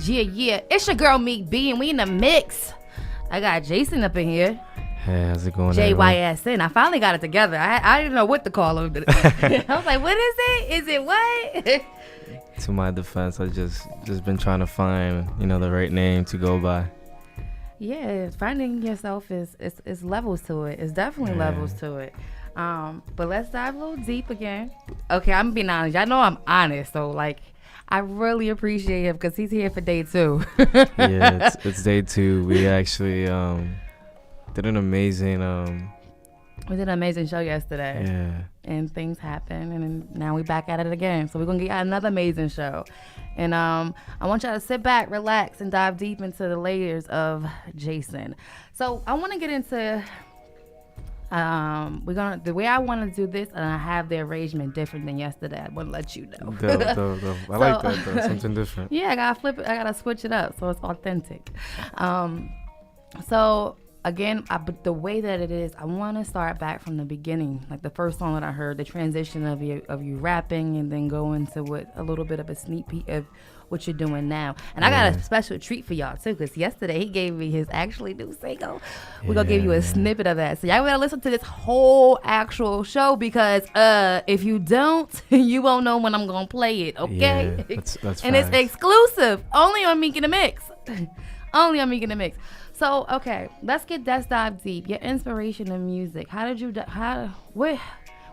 Yeah. It's your girl Meek B, and we in the mix. I got Jayson up in here. Hey, how's it going? JYSN. I finally got it together. I didn't know what to call him. I was like, what is it? Is it what? To my defense, I just been trying to find, the right name to go by. Yeah, finding yourself is levels to it. It's definitely levels to it. But let's dive a little deep again. Okay, I'm being honest. Y'all know I'm honest, so like I really appreciate him because he's here for day 2. Yeah, it's day 2. We actually did an amazing we did an amazing show yesterday. Yeah. And things happened, and now we back at it again. So we're gonna get another amazing show. And I want y'all to sit back, relax, and dive deep into the layers of Jayson. So I want to get into the way I want to do this, and I have the arrangement different than yesterday. I want to let you know. Dope. I like that though. Something different. Yeah, I gotta flip it. I gotta switch it up so it's authentic. So again, but the way that it is, I want to start back from the beginning, like the first song that I heard, the transition of you rapping, and then go into a little bit of a sneak peek of what you're doing now. And I got a special treat for y'all too, because yesterday he gave me his actually new single. We're gonna give you a snippet of that, so y'all gotta listen to this whole actual show, because if you don't, you won't know when I'm gonna play it. Okay, yeah, that's and it's exclusive, only on Meek in the Mix. Only on Meek in the Mix. So, okay, let's dive deep. Your inspiration in music.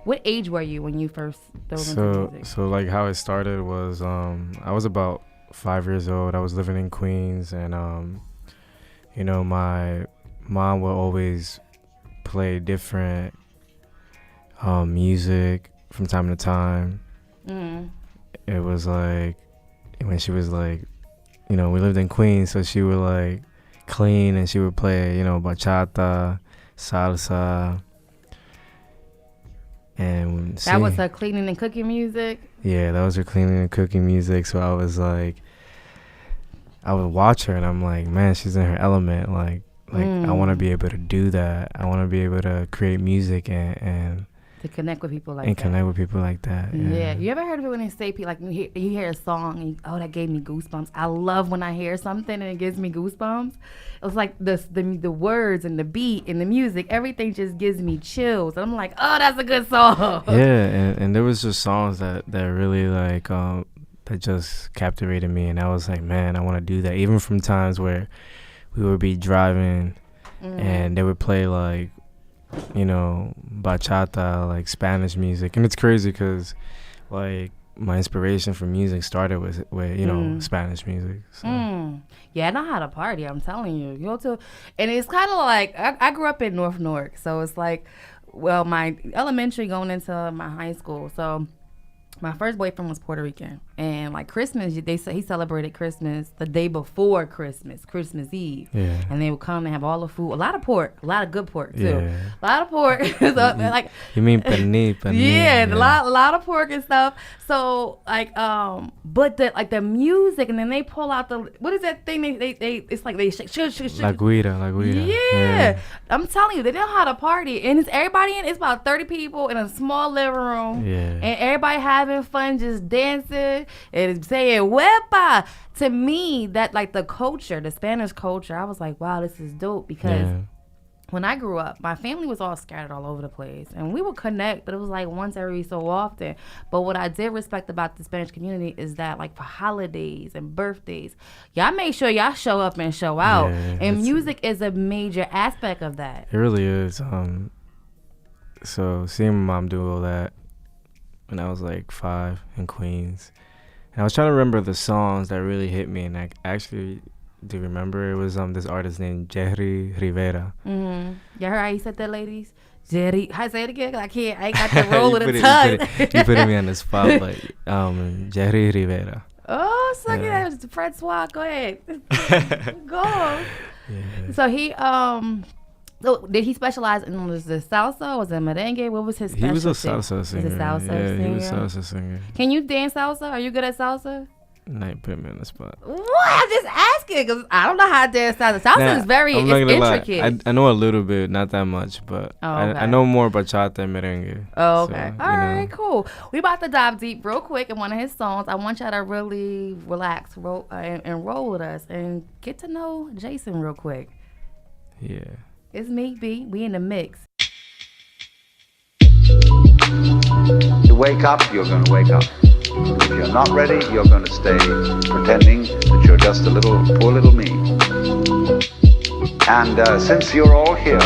What age were you when you first dove into music? So like how it started was, I was about 5 years old. I was living in Queens, and, my mom would always play different music from time to time. It was like, when she was like, we lived in Queens, so she would like clean, and she would play, bachata, salsa, and that was her cleaning and cooking music. Yeah, that was her cleaning and cooking music. So I was like, I would watch her, and I'm like, man, she's in her element. Like I want to be able to do that. I want to be able to create music and to connect with people like and that. Connect with people like that. Yeah. You ever heard of it when they say, like, you hear a song, and that gave me goosebumps. I love when I hear something and it gives me goosebumps. It was like the words and the beat and the music, everything just gives me chills. And I'm like, oh, that's a good song. Yeah, and there was just songs that really like that just captivated me, and I was like, man, I want to do that. Even from times where we would be driving and they would play like, bachata, like Spanish music. And it's crazy because like my inspiration for music started with Spanish music. So. Yeah, I know how to party, I'm telling you. And it's kind of like, I grew up in North Newark, so it's like, well, my elementary going into my high school, so my first boyfriend was Puerto Rican, and like Christmas, he celebrated Christmas the day before Christmas Eve, and they would come and have all the food, a lot of pork, a lot of good pork too, a lot of pork. So, like, you mean pernil? Yeah, a lot of pork and stuff. So like, but the music, and then they pull out what is that thing? They it's like they shake. La guira. Yeah, I'm telling you, they know how to party, and it's everybody it's about 30 people in a small living room, and everybody having fun, just dancing and saying "wepa." To me, that like the culture, the Spanish culture, I was like, wow, this is dope, because when I grew up, my family was all scattered all over the place, and we would connect, but it was like once every so often. But what I did respect about the Spanish community is that, like, for holidays and birthdays, y'all make sure y'all show up and show out, and music is a major aspect of that. It really is. So seeing my mom do all that when I was like 5 in Queens, and I was trying to remember the songs that really hit me, and I actually do remember it was this artist named Jerry Rivera. You heard how he said that, ladies? Jerry, I say it again. I ain't got the roll with a tongue. You putting me on the spot, but Jerry Rivera. Oh, suck it. That was Francois. Go ahead. Go. Yeah. So he So did he specialize in the salsa? Was it merengue? What was his specialty? He was a salsa singer. He was a salsa singer. He was a salsa singer. Can you dance salsa? Are you good at salsa? Now you put me on the spot. What? I'm just asking because I don't know how to dance salsa. Salsa is very intricate. I know a little bit, not that much, but I know more bachata and merengue. Oh, okay. So, all right, cool. We about to dive deep real quick in one of his songs. I want y'all to really relax and roll with us and get to know Jayson real quick. Yeah. It's Meek B. We in the mix. To wake up, you're going to wake up. If you're not ready, you're going to stay pretending that you're just poor little me. And since you're all here,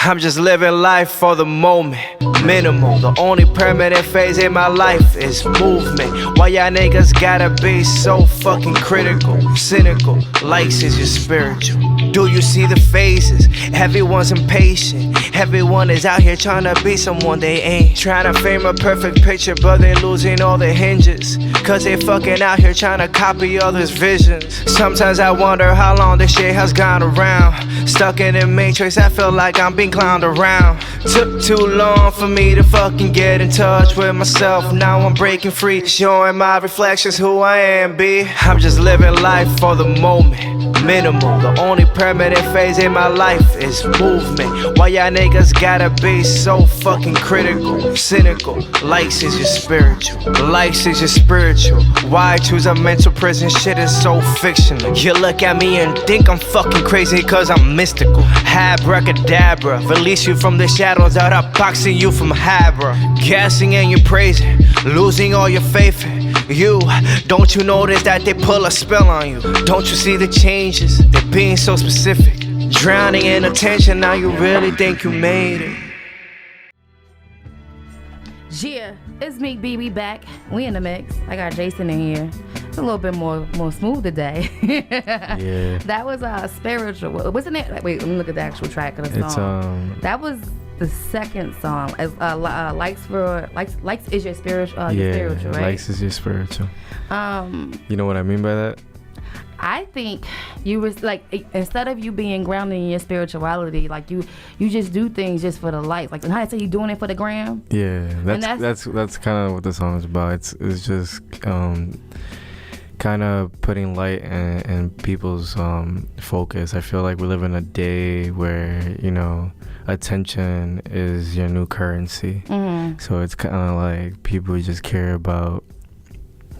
I'm just living life for the moment, minimal. The only permanent phase in my life is movement. Why y'all niggas gotta be so fucking critical, cynical? Likes is your spiritual. Do you see the phases? Everyone's impatient. Everyone is out here trying to be someone they ain't. Trying to frame a perfect picture, but they losing all the hinges. Cause they fucking out here trying to copy others' visions. Sometimes I wonder how long this shit has gone around. Stuck in the matrix, I feel like I'm being clowned around. Took too long for me to fucking get in touch with myself. Now I'm breaking free, showing my reflections who I am, B. I'm just living life for the moment, minimal. The only permanent phase in my life is movement. Why y'all niggas gotta be so fucking critical, cynical? Likes is your spiritual. Likes is your spiritual. Why choose a mental prison? Shit is so fictional. You look at me and think I'm fucking crazy cause I'm mystical. Abracadabra, release you from the shadows out of boxing you from Habra. Gassing and you're praising, losing all your faith in you. Don't you notice that they pull a spell on you? Don't you see the changes? They're being so specific. Drowning in attention, now you really think you made it. Yeah, it's Meek B. We back. We in the mix. I got Jayson in here. It's a little bit more smooth today. Yeah. That was spiritual. What's the name? Wait, let me look at the actual track of the song. That was the second song. As likes is your spiritual. Your spiritual, right? Likes is your spiritual. You know what I mean by that? I think you was like, instead of you being grounded in your spirituality, like you just do things just for the likes. Like how I say, you doing it for the gram. Yeah, that's kind of what the song is about. It's just kind of putting light in people's focus. I feel like we live in a day where attention is your new currency. Mm-hmm. So it's kind of like people just care about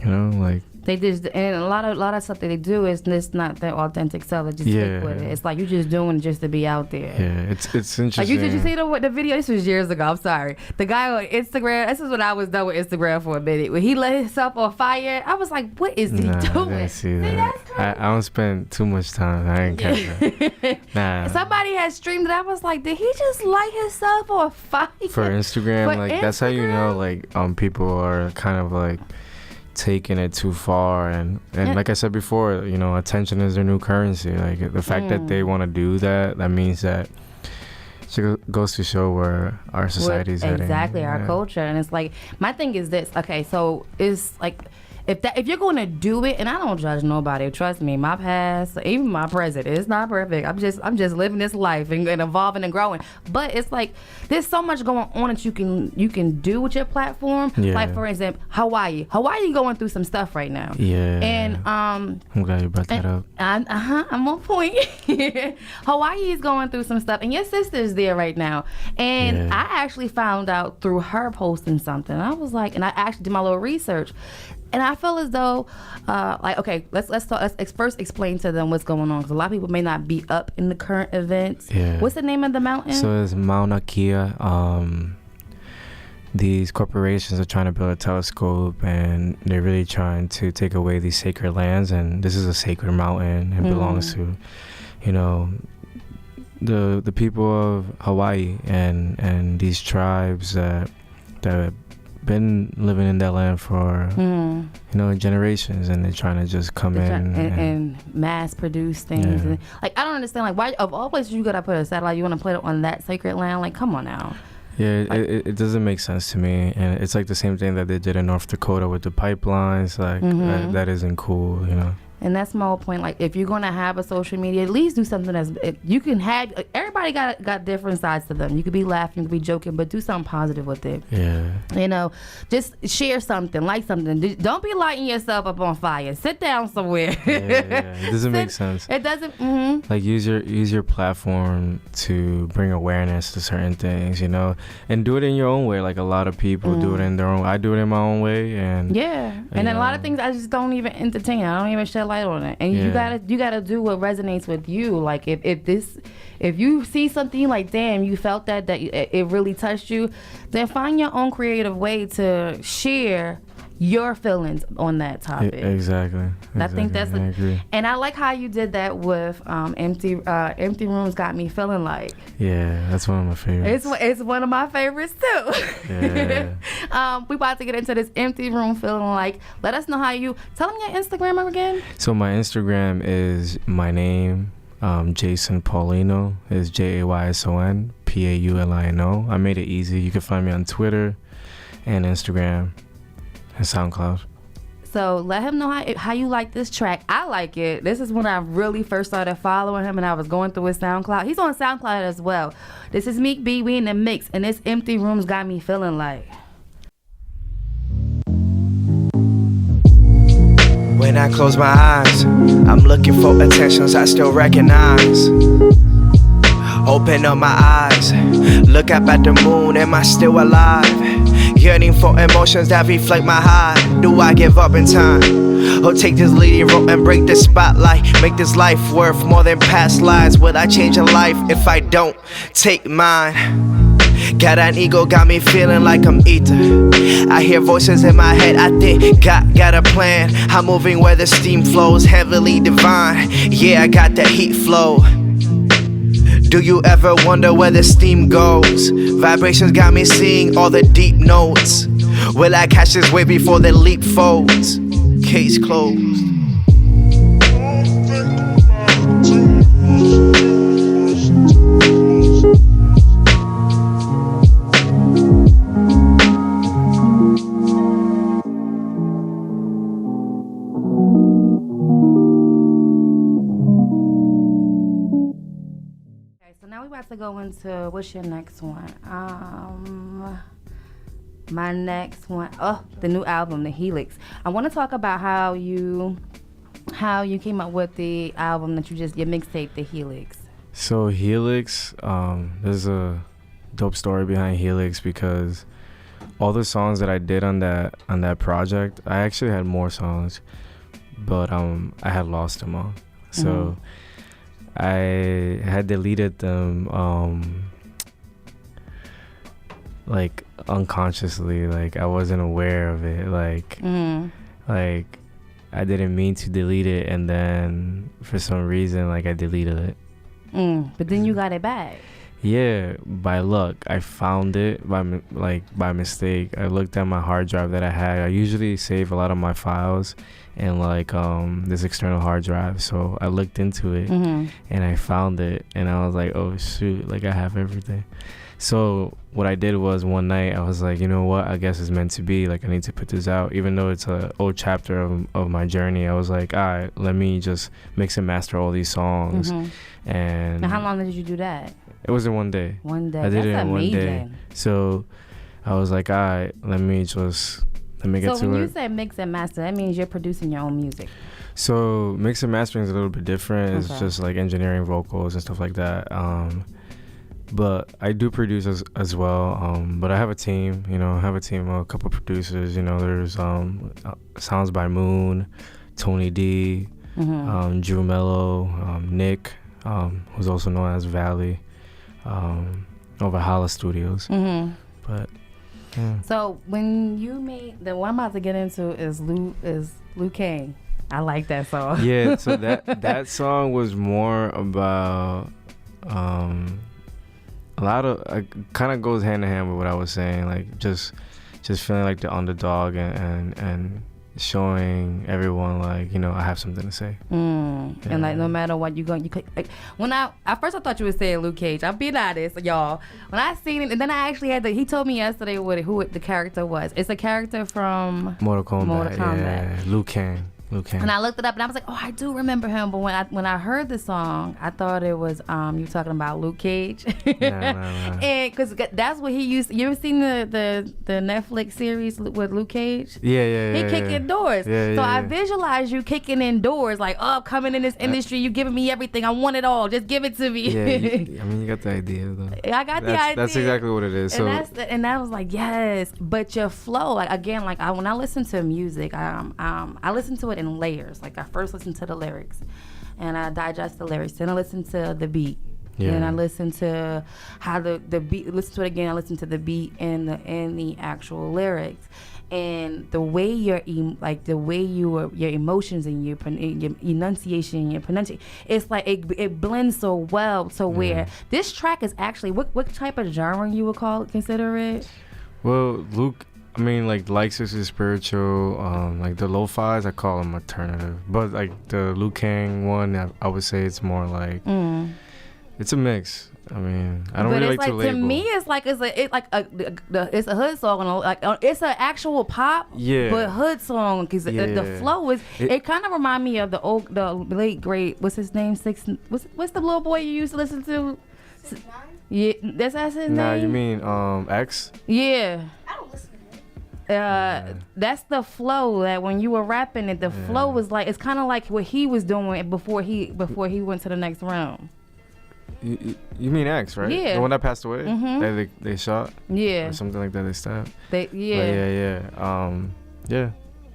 like. They just, and a lot of stuff that they do is just not their authentic self. They just stick with it. It's like you're just doing it just to be out there. Yeah, it's interesting. Like did you see the video? This was years ago. I'm sorry. The guy on Instagram. This is when I was done with Instagram for a minute. When he lit himself on fire, I was like, "What is he doing?" I didn't see that. I don't spend too much time. I didn't catch that. Nah. Somebody had streamed it. I was like, "Did he just light himself on fire?" For Instagram, that's how you know, people are kind of like taking it too far, and like I said before, attention is their new currency. Like the fact that they want to do that means that it goes to show where our society's heading. Exactly, our culture. And it's like, my thing is this. Okay, so it's like, if you're going to do it, and I don't judge nobody, trust me, my past, even my present, it's not perfect. I'm just living this life and evolving and growing. But it's like there's so much going on that you can do with your platform. Yeah. Like for example, Hawaii going through some stuff right now. Yeah. And I'm glad you brought that up. I'm on point. Hawaii is going through some stuff, and your sister's there right now. And I actually found out through her posting something. I was like, and I actually did my little research. And I feel as though, okay, let's first explain to them what's going on, because a lot of people may not be up in the current events. Yeah. What's the name of the mountain? So it's Mauna Kea. These corporations are trying to build a telescope, and they're really trying to take away these sacred lands. And this is a sacred mountain. It belongs to, the people of Hawaii and these tribes that been living in that land for generations, and they're trying to just come in and mass produce things. Yeah. And, I don't understand, why of all places you gotta put a satellite, you want to put it on that sacred land? Come on now. Yeah, it doesn't make sense to me, and it's like the same thing that they did in North Dakota with the pipelines. That isn't cool, And that's my whole point. Like, if you're gonna have a social media, at least do something that's you can have. Everybody got different sides to them. You could be laughing, you could be joking, but do something positive with it. Yeah. You know, just share something, like something. Don't be lighting yourself up on fire. Sit down somewhere. Yeah. It doesn't make sense. It doesn't. Mm-hmm. Like, use your platform to bring awareness to certain things, you know, and do it in your own way. Like, a lot of people do it in their own. I do it in my own way, and and then a lot of things I just don't even entertain. I don't even shed light on it. And you gotta do what resonates with you. Like, if you see something like, damn, you felt that it really touched you, then find your own creative way to share your feelings on that topic. Exactly. I think that's I agree. And I like how you did that with empty rooms got me feeling like. Yeah, that's one of my favorites. It's one of my favorites too. Yeah. We about to get into this empty room feeling like. Let us know how you tell them your Instagram again. So my Instagram is my name, Jayson Paulino, is JAYSON PAULINO. I made it easy. You can find me on Twitter and Instagram and SoundCloud. So let him know how you like this track. I like it. This is when I really first started following him, and I was going through his SoundCloud. He's on SoundCloud as well. This is Meek B. We in the mix, and this empty room's got me feeling like. When I close my eyes, I'm looking for attentions I still recognize. Open up my eyes, look up at the moon, am I still alive? Yearning for emotions that reflect my high. Do I give up in time? Or take this leading role and break the spotlight? Make this life worth more than past lives? Would I change a life if I don't take mine? Got an ego, got me feeling like I'm ether. I hear voices in my head, I think God got a plan. I'm moving where the steam flows, heavily divine. Yeah, I got that heat flow. Do you ever wonder where the steam goes? Vibrations got me seeing all the deep notes. Will I catch this wave before the leap folds? Case closed. To go into what's your next one? My next one, the new album, The Helix. I want to talk about how you came up with the album that your mixtape, The Helix. So Helix, there's a dope story behind Helix because all the songs that I did on that project, I actually had more songs, but I had lost them all. So I had deleted them like unconsciously, like I wasn't aware of it, like I didn't mean to delete it, and then for some reason like I deleted it. But then you got it back. Yeah, by luck. I found it by mistake. I looked at my hard drive that I had. I usually save a lot of my files in this external hard drive. So I looked into it and I found it, and I was like, oh shoot, like I have everything. So what I did was one night I was like, you know what, I guess it's meant to be. Like I need to put this out, even though it's an old chapter of my journey. I was like, all right, let me just mix and master all these songs. And now, how long did you do that? It was in one day. One day. I did That's it in amazing. 1 day. So I was like, all right, let me get to it. So when you say mix and master, that means you're producing your own music. So mix and mastering is a little bit different. Okay. It's just like engineering vocals and stuff like that. But I do produce as well. But I have a team, a couple producers. There's Sounds by Moon, Tony D, Drew Mello, Nick, who's also known as Valley, over Hala Studios. But yeah. So when you made the one I'm about to get into is Liu Kang. I like that song. Yeah, so that song was more about a lot of kind of goes hand in hand with what I was saying, like just feeling like the underdog and showing everyone like, I have something to say. Yeah. And like no matter what you could, like, when at first I thought you were saying Luke Cage. I'm being honest, y'all. When I seen it, and then I actually he told me yesterday who the character was. It's a character from Mortal Kombat. Yeah, Liu Kang. And I looked it up, and I was like, oh, I do remember him. But when I heard the song, I thought it was you talking about Luke Cage. Nah. And because that's what he used. You ever seen the Netflix series with Luke Cage? Yeah. He kicking doors. So I visualize you kicking in doors, like, oh, coming in this industry, you giving me everything. I want it all. Just give it to me. Yeah, you got the idea though. I got the idea. That's exactly what it is. And I was like, yes. But your flow, like again, like when I listen to music, I listen to it in layers. Like I first listen to the lyrics, and I digest the lyrics. Then I listen to the beat. Yeah. And I listen to how the beat. Listen to it again. I listen to the beat and the actual lyrics, and the way your emotions and your enunciation and your pronunciation. It's like it blends so well to where this track is actually what type of genre you would consider it? Well, Luke, I mean, like Lexus is spiritual. Like the lo-fi's, I call them alternative. But like the Liu Kang one, I would say it's more like it's a mix. I mean, I don't really like to label. To me, it's a hood song. Like it's an actual pop, but hood song because the flow is. It kind of remind me of the late great. What's his name? What's the little boy you used to listen to? 6ix9ine? Yeah, that's his name. Nah, you mean X? Yeah. I don't listen to it. That's the flow that when you were rapping it, the flow was like, it's kind of like what he was doing before he went to the next round. You mean X, right? Yeah. The one that passed away? That they shot? Yeah. Or something like that, they stabbed? Yeah.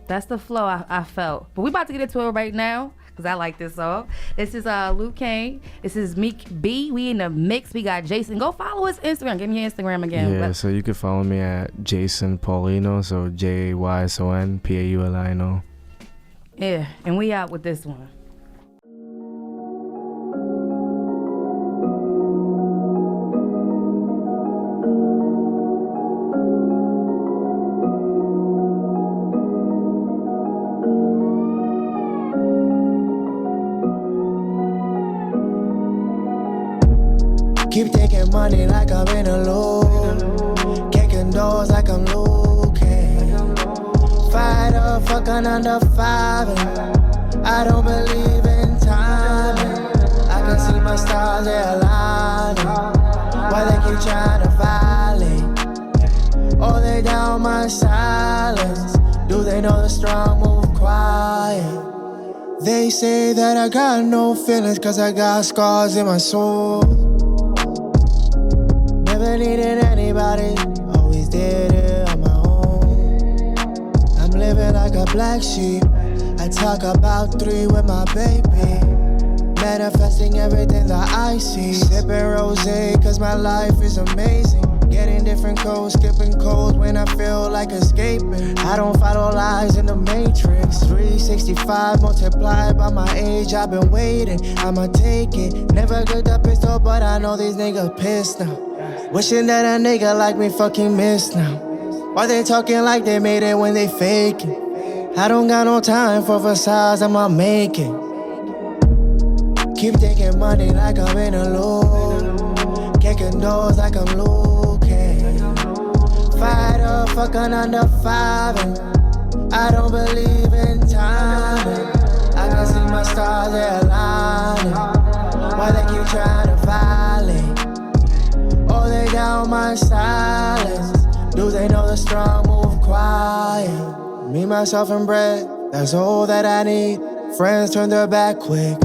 That's the flow I felt. But we about to get into it right now because I like this song. This is Luke Kane. This is Meek B. We in the mix. We got Jayson. Go follow his Instagram. Give me your Instagram again. Yeah, so you can follow me at Jayson Paulino. So JYSN Paulino. Yeah, and we out with this one. Keep taking money like I'm in a loop. Kicking doors like I'm Luke Cage. Fight up, fucking under 5. And I don't believe in timing. I can see my stars, they're aligning. Why they keep trying to violate? Oh, they down my silence. Do they know the strong move quiet? They say that I got no feelings cause I got scars in my soul. Never needed anybody, always did it on my own. I'm living like a black sheep. I talk about 3 with my baby. Manifesting everything that I see. Sipping rosé cause my life is amazing. Getting different codes, skipping codes when I feel like escaping. I don't follow lies in the matrix. 365 multiplied by my age, I've been waiting. I'ma take it. Never good the pistol, but I know these niggas pissed now. Wishing that a nigga like me fucking missed now. Why they talking like they made it when they faking? I don't got no time for facades, I'ma make it. Keep taking money like I'm in a loop. Kicking doors like I'm Luke Cage. Fight up, fucking under 5. And I don't believe in timing. I can see my stars, they're aligning. Why they keep trying to violate? Oh, they down my silence. Do they know the strong move quiet? Me, myself, and bread, that's all that I need. Friends turn their back quick,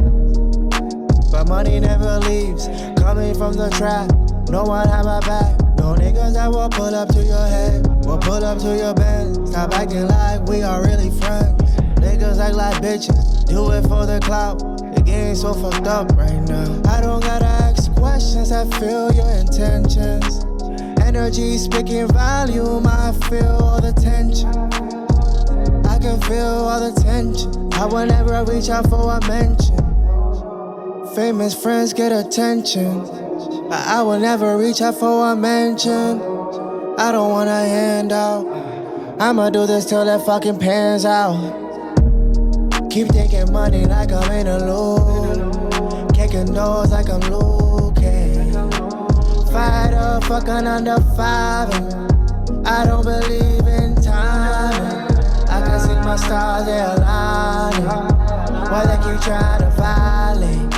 but money never leaves. Coming from the trap, no one had my back. No niggas that will pull up to your head, will pull up to your bed. Stop acting like we are really friends. Niggas act like bitches, do it for the clout. The game's so fucked up right now. I don't gotta ask questions, I feel your intentions. Energy speaking volume, I feel all the tension. I can feel all the tension. I will never reach out for a mention. Famous friends get attention, but I will never reach out for a mention. I don't want a handout. I'ma do this till that fucking pans out. Keep taking money like I'm in a loop. Kicking doors like I'm Luke Cage. Fight up, fucking under 5. And I don't believe in timing. I can see my my stars, they align. Why they keep trying to violate?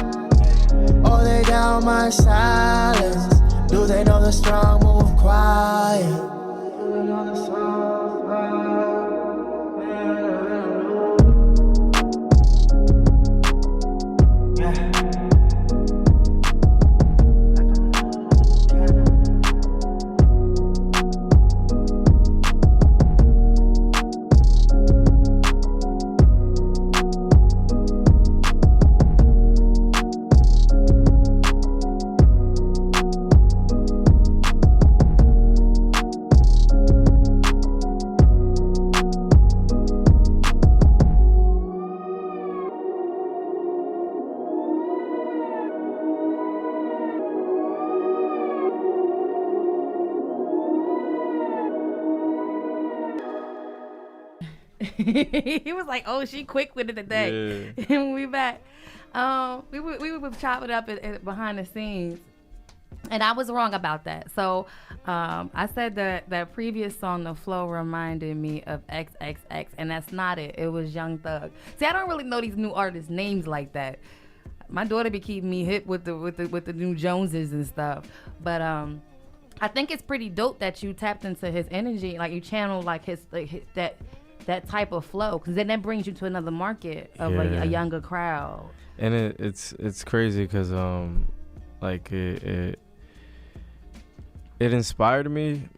Oh, they down my silence. Do they know the strong move quiet? He was like, "Oh, she quick with it today." Yeah. And we back. We would chop it up behind the scenes, and I was wrong about that. So I said that previous song, the flow reminded me of XXX, and that's not it. It was Young Thug. See, I don't really know these new artists' names like that. My daughter be keeping me hip with the new Joneses and stuff, but I think it's pretty dope that you tapped into his energy, like you channeled like his that type of flow, because then that brings you to another market of a younger crowd. And it's crazy because like it inspired me,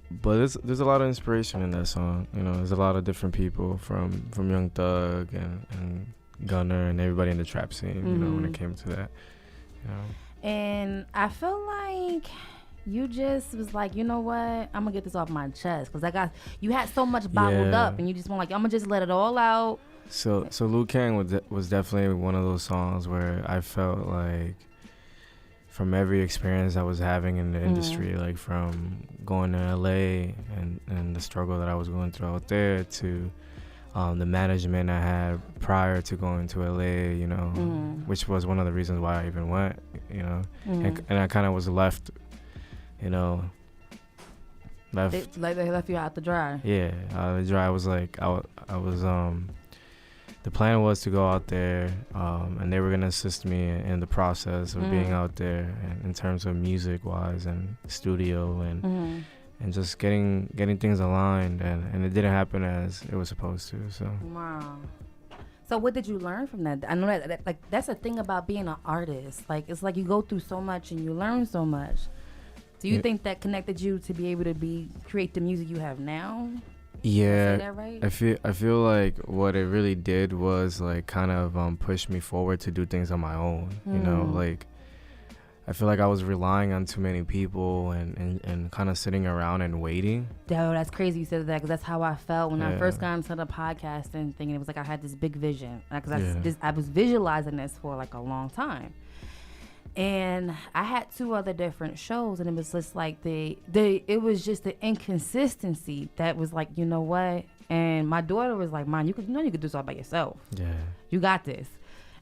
but there's a lot of inspiration in that song. You know, there's a lot of different people from Young Thug and Gunner and everybody in the trap scene. You know, when it came to that. You know. And I feel like you just was like, you know what, I'm gonna get this off my chest, because you had so much bottled up, and you just want, like, I'm gonna just let it all out. So Liu Kang was definitely one of those songs where I felt like from every experience I was having in the industry, like from going to LA and the struggle that I was going through out there, to the management I had prior to going to LA, you know, which was one of the reasons why I even went, you know, and I kind of was left, you know, they left you out to dry. Yeah, out to dry. I was like, I was the plan was to go out there, and they were gonna assist me in the process of being out there, and in terms of music wise and studio and just getting things aligned, and it didn't happen as it was supposed to. So wow. So what did you learn from that? I know that like that's the thing about being an artist. Like, it's like you go through so much and you learn so much. Do you think that connected you to be able to create the music you have now? Yeah, is that right? I feel like what it really did was like kind of push me forward to do things on my own. You know, like I feel like I was relying on too many people and kind of sitting around and waiting. Yo, that's crazy you said that, because that's how I felt when I first got into the podcasting thing. It was like I had this big vision, because I was visualizing this for like a long time. And I had 2 other different shows, and it was just like it was just the inconsistency that was like, you know what? And my daughter was like, "Mom, you could do this all by yourself. Yeah, you got this."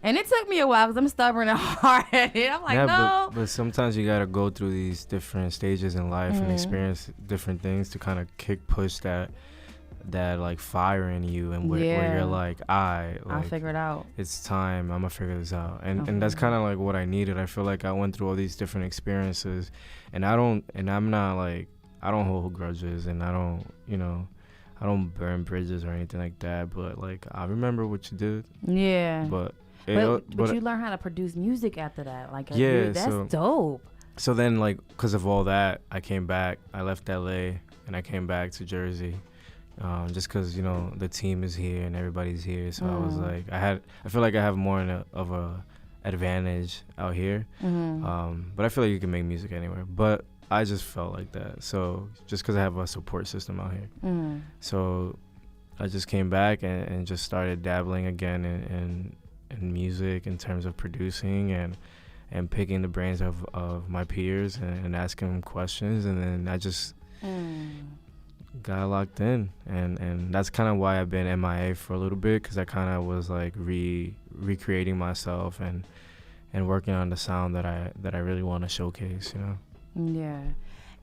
And it took me a while because I'm stubborn and hard-headed. I'm like, no. But sometimes you gotta go through these different stages in life and experience different things to kind of push that like fire in you, and where you're like, I'll figure it out. It's time. I'm gonna figure this out, and that's kind of like what I needed. I feel like I went through all these different experiences, and I don't hold grudges, and I don't burn bridges or anything like that. But like, I remember what you did. Yeah. But you learn how to produce music after that. Like, that's dope. So then, like, because of all that, I came back. I left LA and I came back to Jersey. Just because, you know, the team is here and everybody's here, so I was like, I feel like I have more of a advantage out here, but I feel like you can make music anywhere. But I just felt like that, so just because I have a support system out here, so I just came back and just started dabbling again in music in terms of producing and picking the brains of my peers and asking them questions, and then I just got locked in, and that's kind of why I've been MIA for a little bit, because I kind of was like recreating myself and working on the sound that I really want to showcase, you know. Yeah.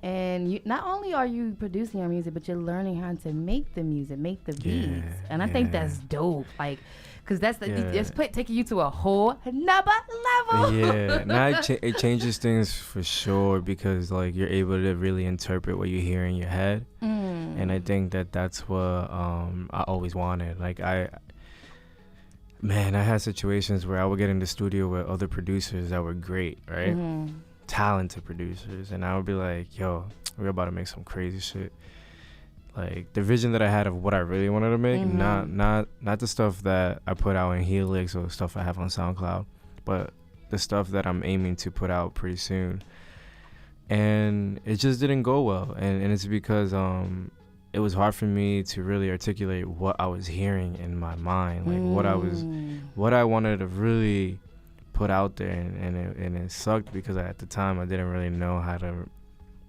And you, not only are you producing your music, but you're learning how to make the music, make the beats. And I think that's dope. Like, because that's it's taking you to a whole another level. Yeah, now it changes things for sure, because like you're able to really interpret what you hear in your head. And I think that's what I always wanted. Like I had situations where I would get in the studio with other producers that were great, right? Talented producers, and I would be like, yo, we're about to make some crazy shit. Like the vision that I had of what I really wanted to make, not the stuff that I put out in Helix or stuff I have on SoundCloud, but the stuff that I'm aiming to put out pretty soon. And it just didn't go well, and it's because it was hard for me to really articulate what I was hearing in my mind, like what I wanted to really put out there, and it sucked because at the time I didn't really know how to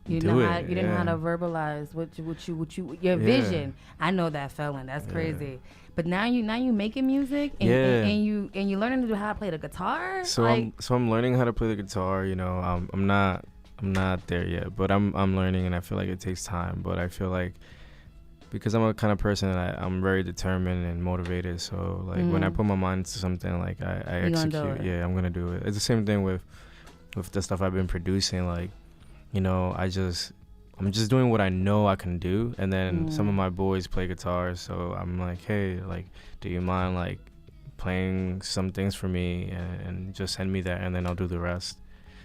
do it. You didn't know how to verbalize what you your vision. I know that feeling. That's crazy. But now you making music and you learning to do how to play the guitar. So I'm learning how to play the guitar. You know, I'm not there yet, but I'm learning, and I feel like it takes time. But I feel like because I'm a kind of person that I'm very determined and motivated. So like when I put my mind to something, like I execute. Yeah, I'm gonna do it. It's the same thing with the stuff I've been producing. Like, you know, I'm just doing what I know I can do, and then some of my boys play guitar, so I'm like, hey, like, do you mind like playing some things for me and just send me that, and then I'll do the rest.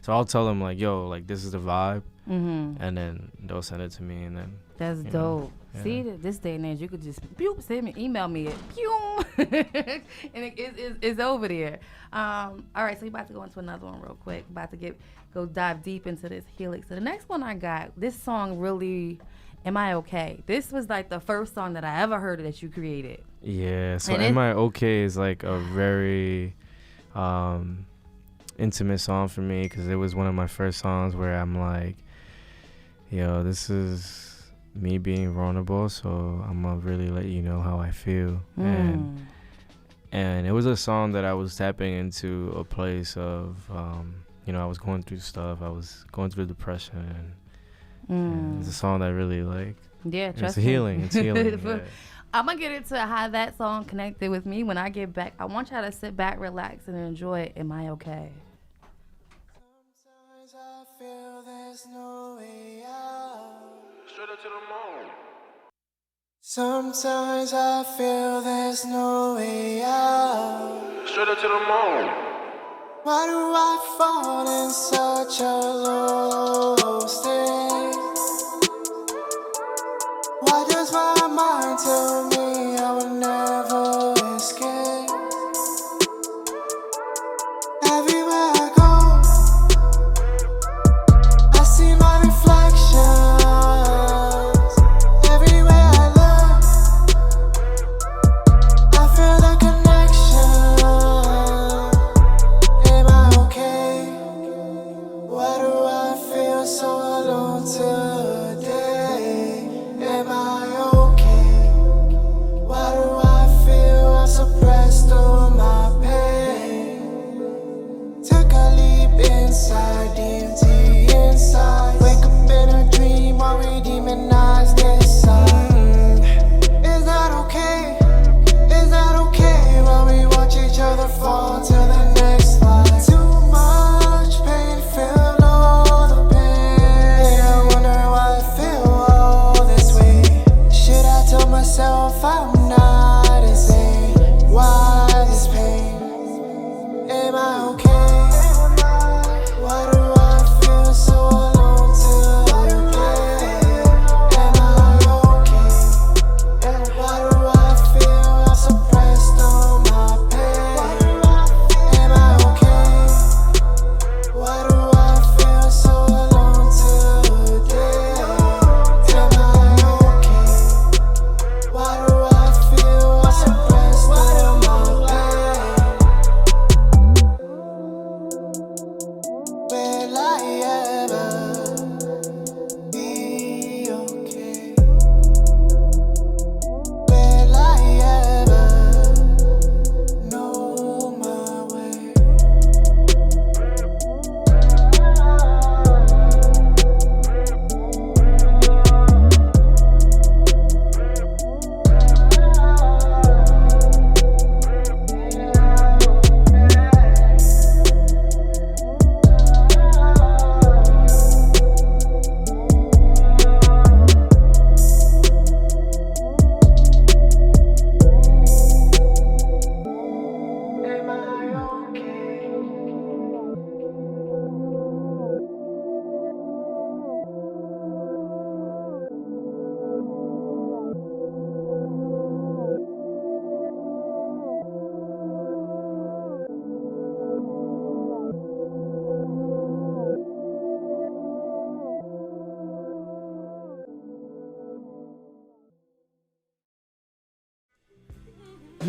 So I'll tell them like, yo, like this is the vibe, and then they'll send it to me, and then that's dope. See, this day and age, you could just send me, email me it, and it's over there. All right, so we're about to go into another one real quick. About to go dive deep into this Helix. So the next one I got, this song really, Am I Okay? This was like the first song that I ever heard that you created. Yeah, so Am I Okay is like a very intimate song for me, because it was one of my first songs where I'm like, yo, this is me being vulnerable, so I'm gonna really let you know how I feel. And it was a song that I was tapping into a place of you know, I was going through stuff, I was going through depression, and it's a song that really like, it's healing. I'm gonna get into how that song connected with me when I get back. I want y'all to sit back, relax, and enjoy Am I Okay? Sometimes I feel there's no way out. Straight up to the moon. Sometimes I feel there's no way out. Straight up to the moon. Why do I fall in such a low state? Why does my mind tell me I will never escape? Everywhere I go, I see my reflection.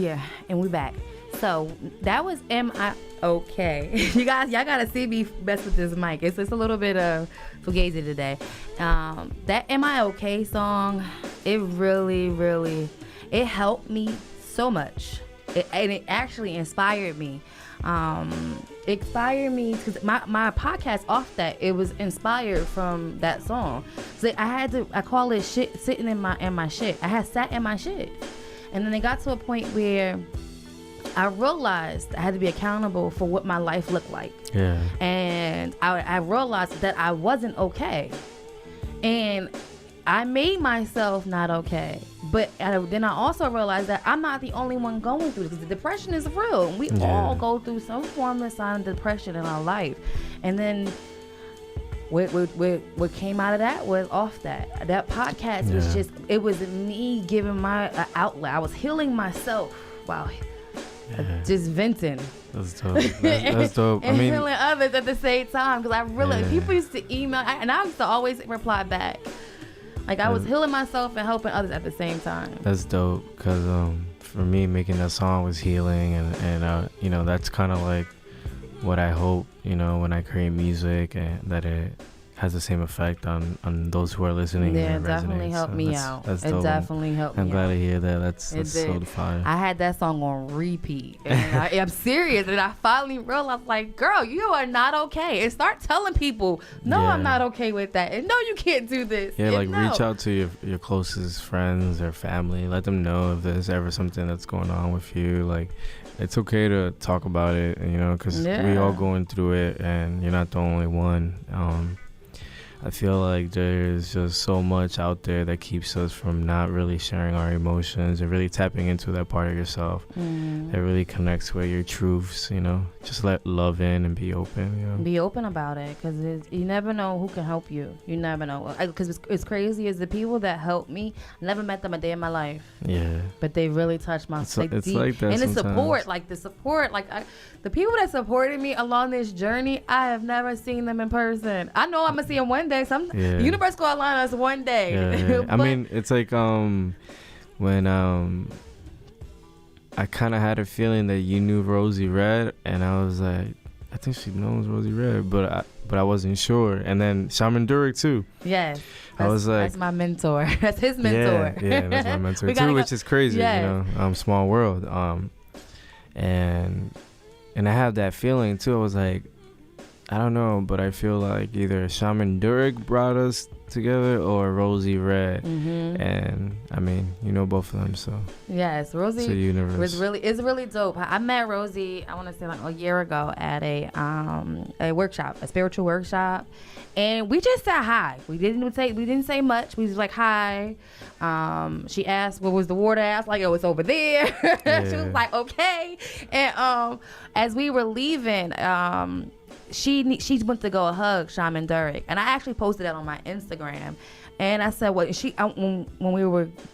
Yeah, and we back. So that was Am I Okay? Y'all gotta see me mess with this mic. It's a little bit of fugazi today. That Am I Okay song, it really, really, it helped me so much. And it actually inspired me. Because my podcast off that, it was inspired from that song. So I call it shit sitting in my shit. I had sat in my shit. And then it got to a point where I realized I had to be accountable for what my life looked like. Yeah. And I realized that I wasn't okay. And I made myself not okay. But then I also realized that I'm not the only one going through it, because the depression is real. And we all go through some form of sign of depression in our life. And then what came out of that was off that podcast was it was me giving my outlet. I was healing myself while just venting. That's dope. That's dope. And healing others at the same time, because I really people used to email, and I used to always reply back. Like I was healing myself and helping others at the same time. That's dope, because for me, making that song was healing, and you know, that's kind of like what I hope, you know, when I create music, and that it has the same effect on those who are listening. Yeah, it definitely helped me out. It definitely helped me out. I'm glad to hear that. That's so fire. I had that song on repeat. And I'm serious. And I finally realized, like, girl, you are not okay. And start telling people, no, I'm not okay with that. And no, you can't do this. Yeah, and like reach out to your closest friends or family. Let them know if there's ever something that's going on with you. Like, it's okay to talk about it, you know, because we all going through it, and you're not the only one. I feel like there's just so much out there that keeps us from not really sharing our emotions and really tapping into that part of yourself that really connects with your truths, you know. Just let love in and be open, you know. Be open about it, because you never know who can help you. You never know. Because it's crazy, is the people that helped me, I never met them a day in my life. Yeah. But they really touched my it's like that. And the support, the people that supported me along this journey, I have never seen them in person. I know I'm gonna see them one day. The universe gonna align us one day. Yeah. I mean, it's like when I kind of had a feeling that you knew Rosie Red, and I was like, I think she knows Rosie Red, but I wasn't sure. And then Shaman Durek too. Yes. I was like, that's my mentor. That's his mentor. Yeah, that's my mentor too, which is crazy. You know, small world. And I have that feeling too. I was like, I don't know, but I feel like either Shaman Durek brought us together or Rosie Red. And I mean, you know both of them, so yes, Rosie is really dope. I met Rosie, I want to say like a year ago at a workshop, a spiritual workshop, and we just said hi. We didn't say much. We was like hi. She asked what was the water. I was like, oh, it's over there. She was like, okay. And as we were leaving, she went to go hug Shaman Durek, and I actually posted that on my Instagram. And I said, well, when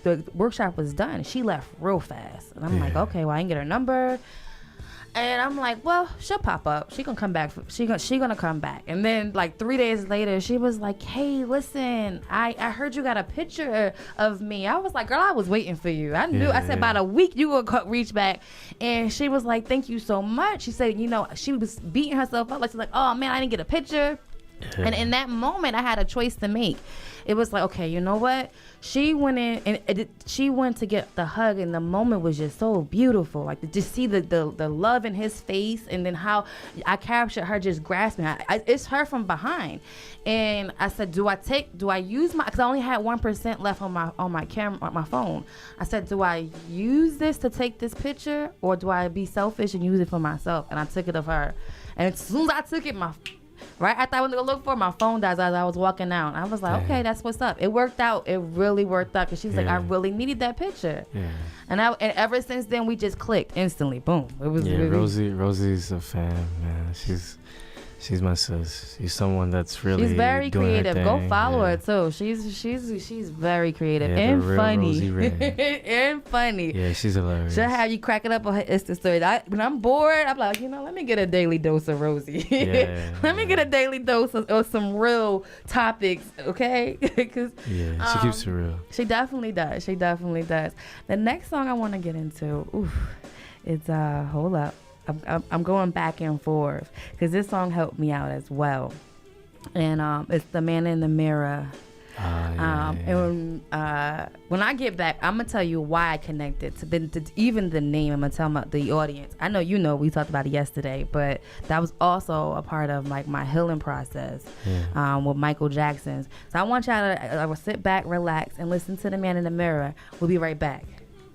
the workshop was done, she left real fast, and I'm like, okay, well, I didn't get her number. And I'm like, well, she'll pop up. She gonna come back. She gonna come back. And then like 3 days later, she was like, hey, listen, I heard you got a picture of me. I was like, girl, I was waiting for you. I knew. I said about a week you would reach back. And she was like, thank you so much. She said, you know, she was beating herself up. Like, she's like, oh man, I didn't get a picture. And in that moment, I had a choice to make. It was like, okay, you know what? She went in and she went to get the hug, and the moment was just so beautiful. Like to just see the love in his face, and then how I captured her just grasping. It's her from behind, and I said, do I use my? Because I only had 1% left on my camera, on my phone. I said, do I use this to take this picture, or do I be selfish and use it for myself? And I took it of her, and as soon as I took it, right after I went to go look for it, my phone dies as I was walking out. I was like, okay, that's what's up. It worked out. It really worked out, because she was like, I really needed that picture. Yeah. And ever since then, we just clicked instantly. Boom. It was really. Rosie's a fan, man. She's my sis. She's someone that's really she's very doing creative. her Go thing. follow her too. She's very creative Yeah, and the real funny. Rosie Ray. And funny. Yeah, she's hilarious. She'll have you cracking up on her Insta story. When I'm bored, I'm like, let me get a daily dose of Rosie. Let me get a daily dose of some real topics, okay? Cause, yeah, she keeps it real. She definitely does. She definitely does. The next song I want to get into, it's hold up. I'm going back and forth because this song helped me out as well, and it's The Man in the Mirror. And when I get back, I'm gonna tell you why I connected to even the name. I'm gonna tell the audience. I know we talked about it yesterday, but that was also a part of like my healing process with Michael Jackson's. So I want y'all to sit back, relax, and listen to The Man in the Mirror. We'll be right back.